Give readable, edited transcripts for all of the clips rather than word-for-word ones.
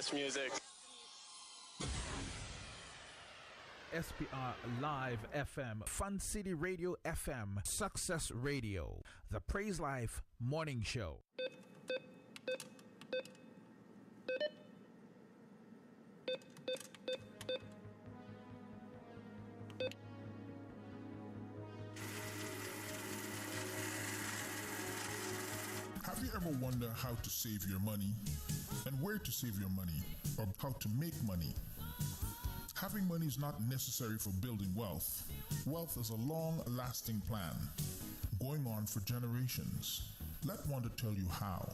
best music. SPR Live FM, Fun City Radio FM, Success Radio, the Praise Life Morning Show. Have you ever wondered how to save your money and where to save your money or how to make money? Having money is not necessary for building wealth. Wealth is a long-lasting plan, going on for generations. Let Wanda tell you how.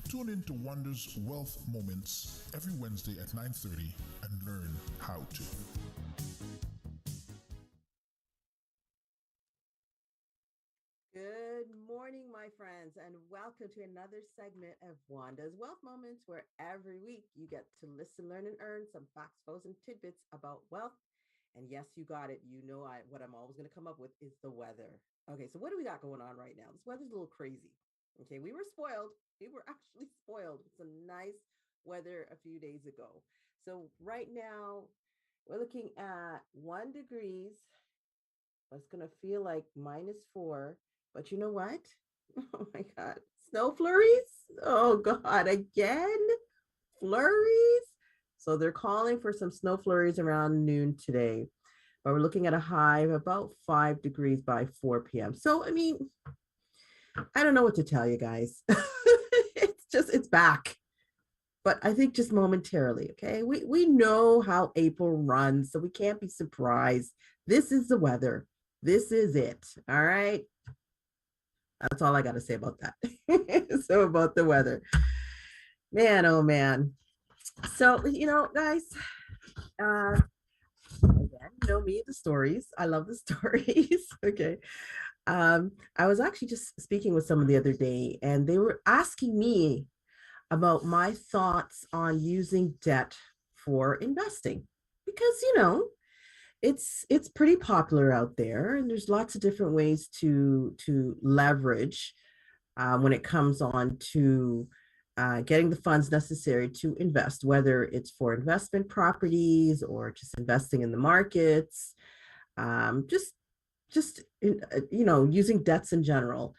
Tune in to Wanda's Wealth Moments every Wednesday at 9:30 and learn how to. Good morning, my friends, and welcome to another segment of Wanda's Wealth Moments, where every week you get to listen, learn, and earn some facts, flows, and tidbits about wealth. And yes, you got it. You know, what I'm always going to come up with is the weather. Okay, so what do we got going on right now? This weather's a little crazy. Okay, we were spoiled. We were actually spoiled with some nice weather a few days ago. So right now, we're looking at 1 degree. It's going to feel like -4. But you know what? Oh my God. Snow flurries? Oh God, again? Flurries? So they're calling for some snow flurries around noon today. But we're looking at a high of about 5 degrees by 4 p.m. So, I mean, I don't know what to tell you guys. It's back. But I think just momentarily, okay? We know how April runs, so we can't be surprised. This is the weather. This is it. All right. That's all I got to say about that. So about the weather, man, oh man. So, guys, again, you know me, the stories. I love the stories. Okay. I was actually just speaking with someone the other day, and they were asking me about my thoughts on using debt for investing, because, it's pretty popular out there, and there's lots of different ways to leverage when it comes on to getting the funds necessary to invest, whether it's for investment properties or just investing in the markets, using debts in general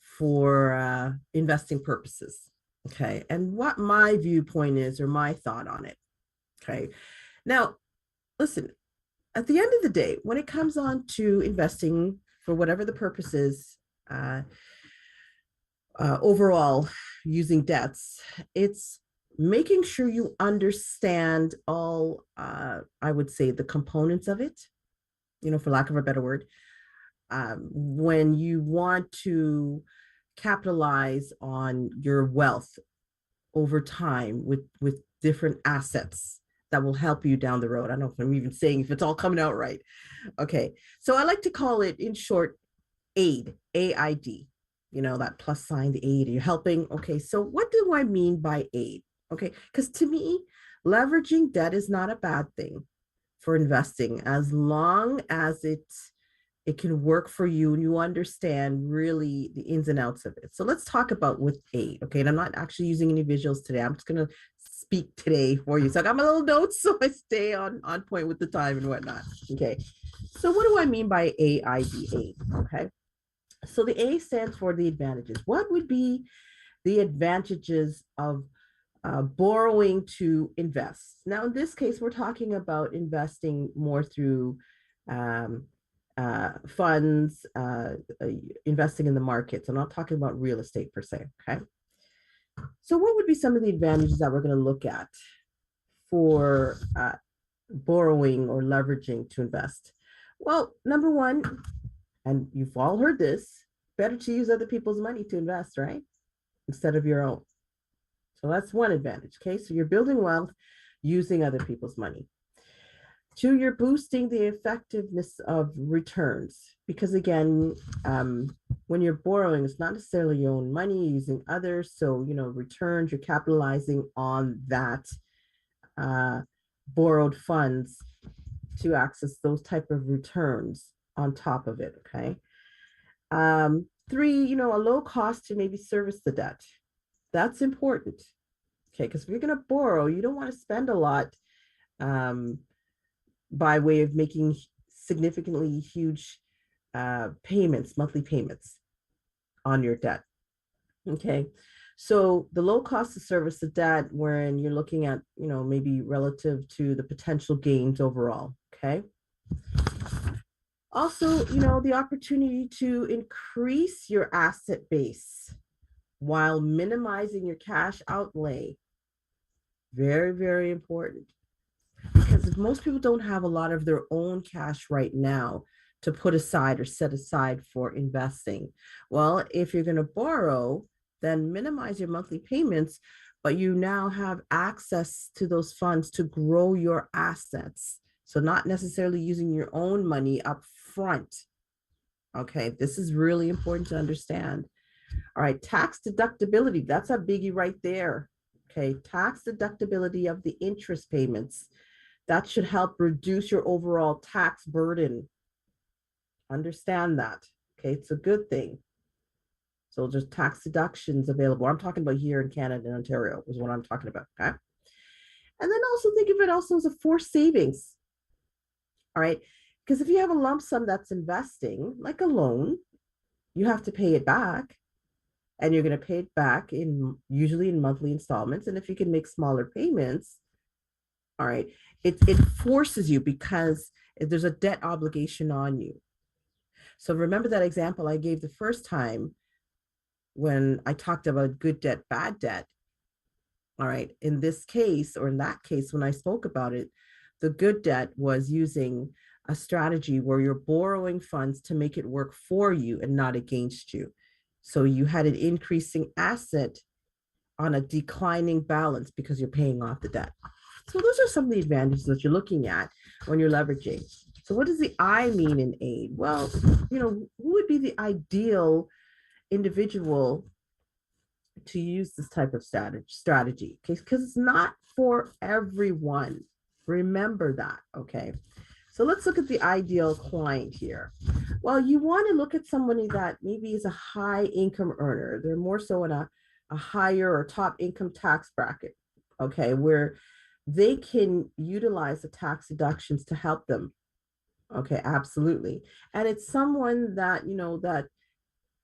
for investing purposes. Okay, and what my viewpoint is, or my thought on it. Okay, now listen. At the end of the day, when it comes on to investing for whatever the purpose is, overall, using debts, it's making sure you understand all, I would say, the components of it, for lack of a better word, when you want to capitalize on your wealth over time with different assets that will help you down the road. I don't know if I'm even saying if it's all coming out right. Okay. So I like to call it, in short, AID, AID, that plus sign, the aid, you're helping. Okay. So what do I mean by aid? Okay. Because to me, leveraging debt is not a bad thing for investing, as long as it can work for you and you understand really the ins and outs of it. So let's talk about with aid. Okay. And I'm not actually using any visuals today. I'm just going to speak today for you. So I got my little notes so I stay on point with the time and whatnot. Okay. So what do I mean by AID? Okay. So the A stands for the advantages. What would be the advantages of borrowing to invest? Now, in this case, we're talking about investing more through funds, investing in the markets. I'm not talking about real estate per se. Okay. So what would be some of the advantages that we're going to look at for borrowing or leveraging to invest? Well, number one, and you've all heard this, better to use other people's money to invest, right? Instead of your own. So that's one advantage. Okay. So you're building wealth using other people's money. 2, you're boosting the effectiveness of returns, because again, when you're borrowing, it's not necessarily your own money, you're using others. So, returns, you're capitalizing on that borrowed funds to access those type of returns on top of it. Okay. 3, a low cost to maybe service the debt. That's important. Okay, because if you're going to borrow, you don't want to spend a lot um, by way of making significantly huge payments, monthly payments on your debt. Okay. So the low cost to service the debt when you're looking at, maybe relative to the potential gains overall. Okay. Also, the opportunity to increase your asset base while minimizing your cash outlay. Very, very important. Because if most people don't have a lot of their own cash right now to put aside or set aside for investing, well, if you're going to borrow, then minimize your monthly payments, but you now have access to those funds to grow your assets. So, not necessarily using your own money up front. Okay, this is really important to understand. All right, tax deductibility, that's a biggie right there. Okay, tax deductibility of the interest payments. That should help reduce your overall tax burden. Understand that. Okay, it's a good thing. So there's tax deductions available. I'm talking about here in Canada and Ontario is what I'm talking about. Okay. And then also think of it also as a forced savings. All right. Because if you have a lump sum that's investing, like a loan, you have to pay it back. And you're going to pay it back usually in monthly installments. And if you can make smaller payments, all right, it forces you because there's a debt obligation on you. So remember that example I gave the first time when I talked about good debt, bad debt. All right, in this case, or in that case, when I spoke about it, the good debt was using a strategy where you're borrowing funds to make it work for you and not against you. So you had an increasing asset on a declining balance because you're paying off the debt. So those are some of the advantages that you're looking at when you're leveraging. So what does the I mean in aid? Well, who would be the ideal individual to use this type of strategy? Okay, because it's not for everyone. Remember that, okay? So let's look at the ideal client here. Well, you want to look at somebody that maybe is a high income earner. They're more so in a higher or top income tax bracket, okay, where they can utilize the tax deductions to help them. Okay, absolutely. And it's someone that, that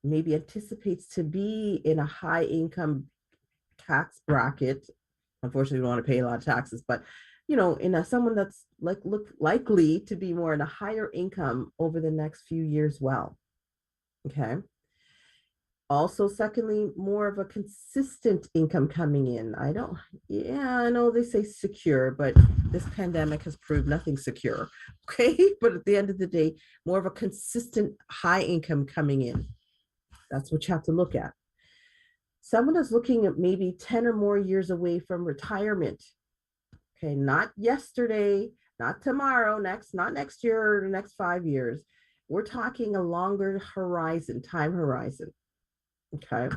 maybe anticipates to be in a high income tax bracket. Unfortunately, we don't want to pay a lot of taxes, but in someone that's likely to be more in a higher income over the next few years. Well, okay. Also, secondly, more of a consistent income coming in. I know they say secure, but this pandemic has proved nothing secure. Okay. But at the end of the day, more of a consistent high income coming in. That's what you have to look at. Someone is looking at maybe 10 or more years away from retirement. Okay. Not yesterday, not tomorrow, not next year or the next 5 years. We're talking a longer time horizon. Okay.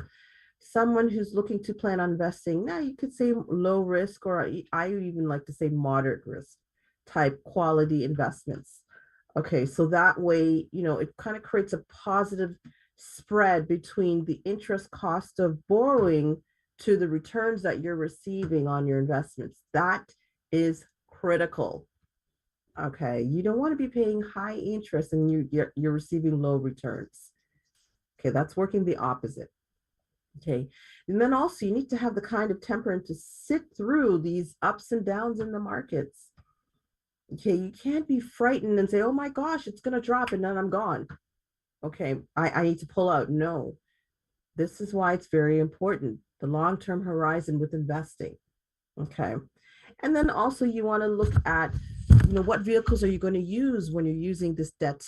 Someone who's looking to plan on investing, now you could say low risk, or I even like to say moderate risk type quality investments. Okay. So that way, it kind of creates a positive spread between the interest cost of borrowing to the returns that you're receiving on your investments. That is critical. Okay. You don't want to be paying high interest and you're receiving low returns. Okay, that's working the opposite. Okay, and then also you need to have the kind of temperament to sit through these ups and downs in the markets. Okay, you can't be frightened and say, oh my gosh, it's going to drop and then I'm gone. Okay, I need to pull out. No, this is why it's very important, the long-term horizon with investing. Okay, and then also you want to look at, what vehicles are you going to use when you're using this debt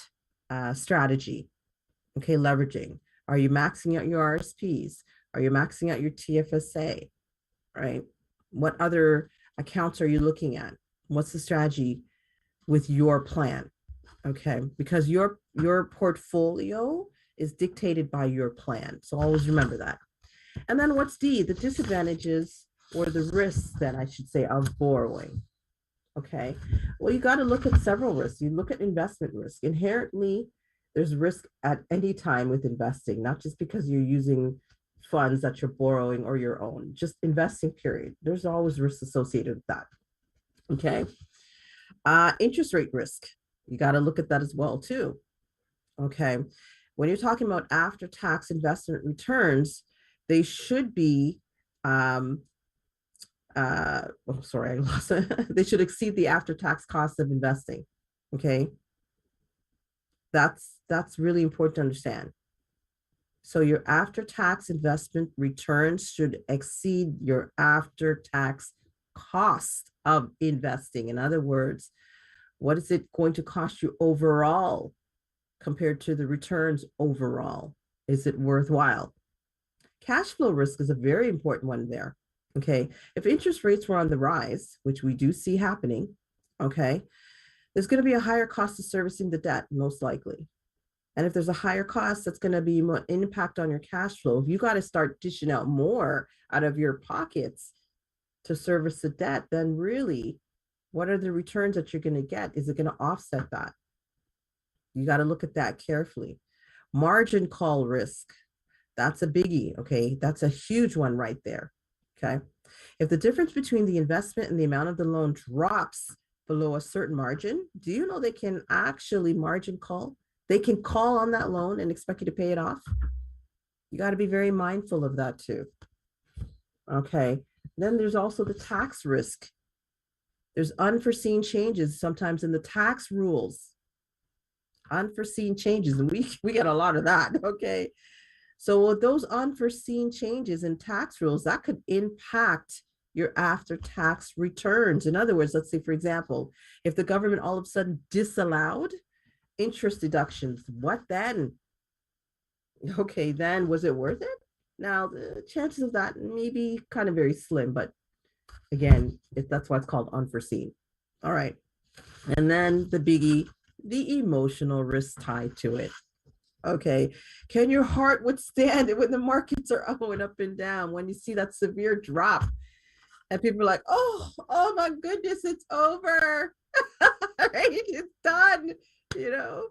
strategy? Okay, leveraging. Are you maxing out your RSPs? Are you maxing out your TFSA? Right? What other accounts are you looking at? What's the strategy with your plan? Okay, because your portfolio is dictated by your plan. So always remember that. And then what's D? The disadvantages or the risks, then I should say, of borrowing. Okay, well, you got to look at several risks. You look at investment risk. Inherently, there's risk at any time with investing, not just because you're using funds that you're borrowing or your own, just investing, period. There's always risks associated with that. Okay. Interest rate risk. You got to look at that as well, too. Okay. When you're talking about after tax investment returns, they should be, oh, sorry, I lost it. They should exceed the after tax cost of investing. Okay. That's really important to understand. So your after-tax investment returns should exceed your after-tax cost of investing. In other words, what is it going to cost you overall compared to the returns overall? Is it worthwhile? Cash flow risk is a very important one there. Okay. If interest rates were on the rise, which we do see happening, okay, there's going to be a higher cost of servicing the debt, most likely. And if there's a higher cost, that's going to be more impact on your cash flow. If you got to start dishing out more out of your pockets to service the debt, then really, what are the returns that you're going to get? Is it going to offset that? You got to look at that carefully. Margin call risk. That's a biggie. Okay. That's a huge one right there. Okay. If the difference between the investment and the amount of the loan drops below a certain margin, do you know they can actually margin call? They can call on that loan and expect you to pay it off. You got to be very mindful of that too. Okay. Then there's also the tax risk. There's unforeseen changes sometimes in the tax rules. Unforeseen changes. And we get a lot of that. Okay. So with those unforeseen changes in tax rules, that could impact your after-tax returns. In other words, let's say, for example, if the government all of a sudden disallowed interest deductions, what then? Okay, then was it worth it? Now, the chances of that may be kind of very slim, but again, that's why it's called unforeseen. All right. And then the biggie, the emotional risk tied to it. Okay. Can your heart withstand it when the markets are going up and down? When you see that severe drop and people are like, oh my goodness, it's over. Right? It's done. You know,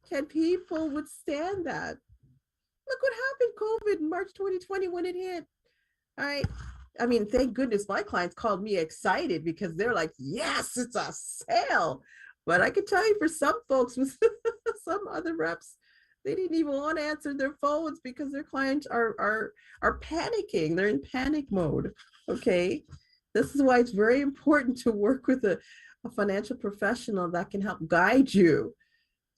can people withstand that? Look what happened, COVID, in March 2020 when it hit. All right. I mean, thank goodness my clients called me excited because they're like, yes, it's a sale. But I can tell you for some folks with some other reps, they didn't even want to answer their phones because their clients are panicking. They're in panic mode. Okay. This is why it's very important to work with a financial professional that can help guide you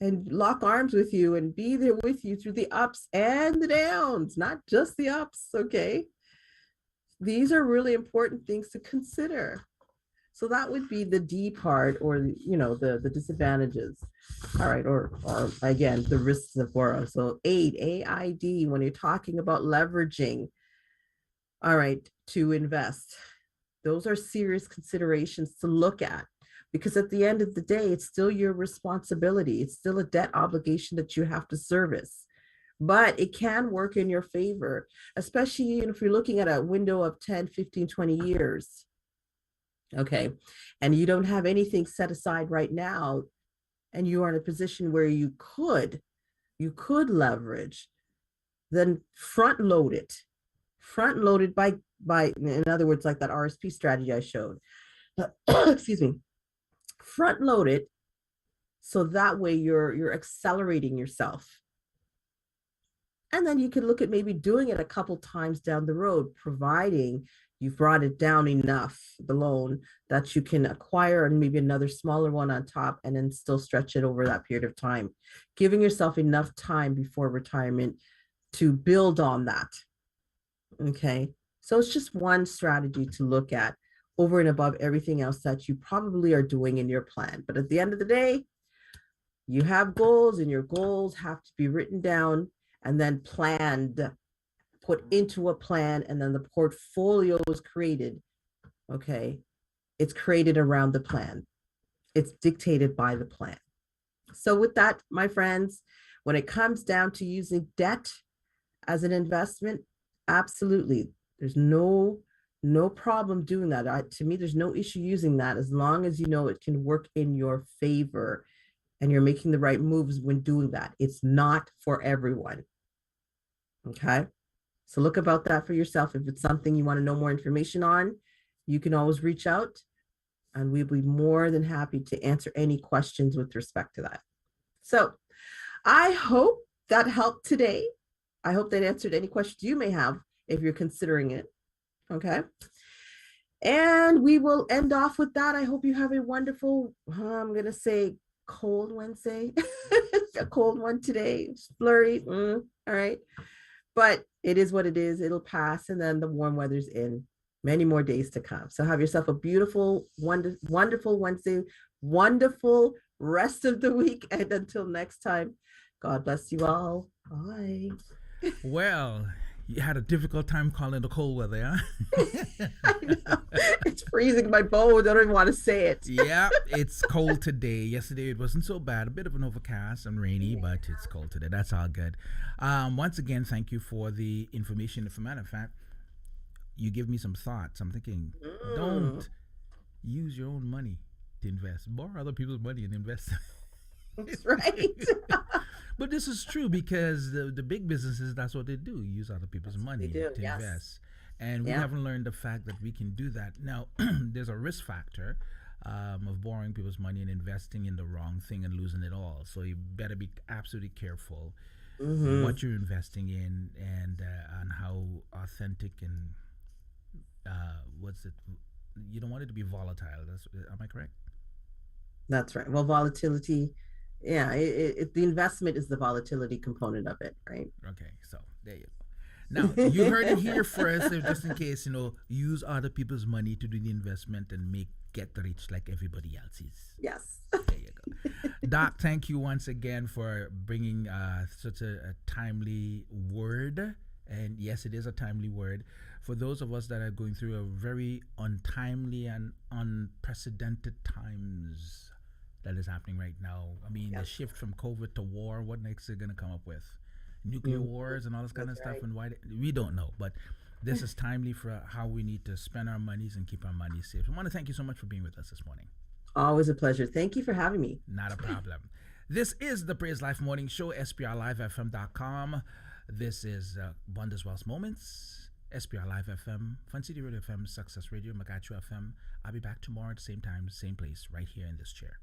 and lock arms with you and be there with you through the ups and the downs, not just the ups. Okay. These are really important things to consider. So that would be the D part, or, you know, the disadvantages. All right. Or again, the risks of borrow. So AID, when you're talking about leveraging, all right, to invest, those are serious considerations to look at. Because at the end of the day, it's still your responsibility. It's still a debt obligation that you have to service. But it can work in your favor, especially if you're looking at a window of 10, 15, 20 years. Okay. And you don't have anything set aside right now, and you are in a position where you could leverage, then front load it by, in other words, like that RSP strategy I showed. Excuse me. Front load it so that way you're accelerating yourself. And then you can look at maybe doing it a couple times down the road, providing you've brought it down enough, the loan, that you can acquire and maybe another smaller one on top, and then still stretch it over that period of time, giving yourself enough time before retirement to build on that. Okay. So it's just one strategy to look at over and above everything else that you probably are doing in your plan. But at the end of the day, you have goals, and your goals have to be written down and then planned, put into a plan, and then the portfolio is created. Okay. It's created around the plan. It's dictated by the plan. So with that, my friends, when it comes down to using debt as an investment, absolutely, there's no problem doing that. To me, there's no issue using that as long as you know it can work in your favor and you're making the right moves when doing that. It's not for everyone. Okay. So look about that for yourself. If it's something you want to know more information on, you can always reach out and we'll be more than happy to answer any questions with respect to that. So I hope that helped today. I hope that answered any questions you may have if you're considering it. Okay. And we will end off with that. I hope you have a wonderful, I'm going to say cold Wednesday, a cold one today, it's flurry. All right. But it is what it is. It'll pass. And then the warm weather's in, many more days to come. So have yourself a beautiful, wonderful Wednesday, wonderful rest of the week. And until next time, God bless you all. Bye. Well, you had a difficult time calling the cold weather, huh? I know. It's freezing my bones. I don't even want to say it. Yeah, it's cold today. Yesterday it wasn't so bad. A bit of an overcast and rainy, but it's cold today. That's all good. Once again, thank you for the information. As a matter of fact, you give me some thoughts. I'm thinking, don't use your own money to invest. Borrow other people's money and invest. That's right. But this is true because the big businesses, that's what they do. Use other people's money to invest. And we haven't learned the fact that we can do that. Now, there's a risk factor of borrowing people's money and investing in the wrong thing and losing it all. So you better be absolutely careful what you're investing in and how authentic and you don't want it to be volatile. Am I correct? That's right. Well, volatility. Yeah, the investment is the volatility component of it, right? Okay, so there you go. Now, you heard it here first, just in case, use other people's money to do the investment and get rich like everybody else is. Yes. There you go. Doc, thank you once again for bringing such a timely word. And yes, it is a timely word. For those of us that are going through a very untimely and unprecedented times that is happening right now. I mean, the shift from COVID to war, what next they're going to come up with? Nuclear wars and all this kind of stuff. And why we don't know. But this is timely for how we need to spend our monies and keep our money safe. I want to thank you so much for being with us this morning. Always a pleasure. Thank you for having me. Not a problem. This is the Praise Life Morning Show, SPRLiveFM.com. This is WANDA'S Wealth Moments, SPR Live FM, Fun City Radio FM, Success Radio, Magachu FM. I'll be back tomorrow at the same time, same place, right here in this chair.